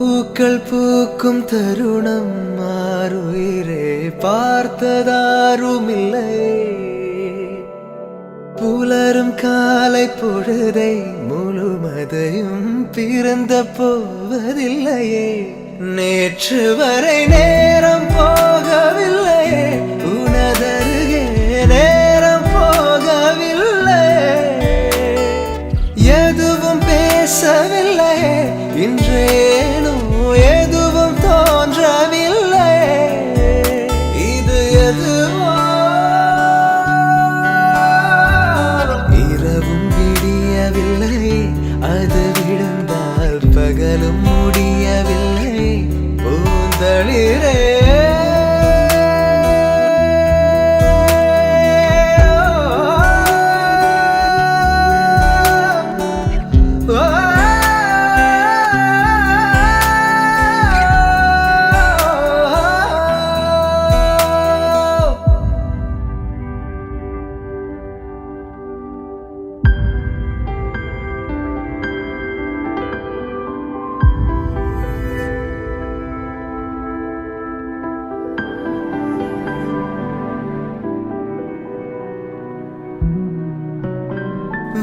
பூக்கள் பூக்கும் தருணம் மாறுயிரே பார்த்ததாருமில்லை. புலரும் காலை பொழுதை முழுமதையும் பிறந்த போவதில்லையே. நேற்று வரை நேரம் போகவில்லையே, உனதருகே நேரம் போகவில்லை. எதுவும் பேசவில்லையே, இன்றேனோ எதுவும் தோன்றவில்லை. இது எதுவோ இரவும் விடியவில்லை, அது விழுந்தால் பகலும் முடியவில்லை. பூந்தளிரே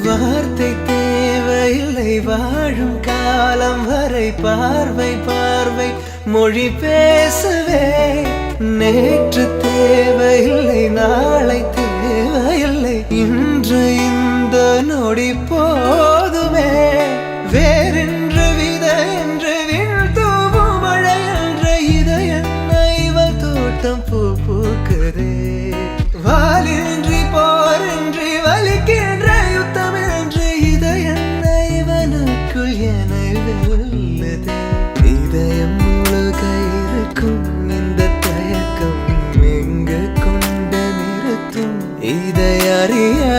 வார்த்தை தேவையில்லை, வாழும் காலம் வரை பார்வை பார்வை மொழி பேசவே. நேற்று தேவையில்லை, நாளை தேவையில்லை, இன்று இந்த நொடி போதுமே. வேறென்று விதை என்று வீழ்த்தூவும் மழை என்று இதை என்ன இவள் தோட்டம் பூ பூக்குதே. வாலின்றி போரின்றி வலிக்கின்ற யுத்தம் என்று இதை என்ன இவனுக்குள் என வெல்லுதே. இதயம் முழுக இருக்கும் இந்த தயக்கம் எங்கு கொண்டு நிறுத்தும்? இதை அறிய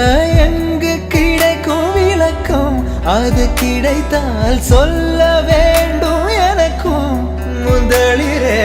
எங்கு கிடைக்கும் விளக்கம்? அது கிடைத்தால் சொல்ல வேண்டும் எனக்கும். முதலிரே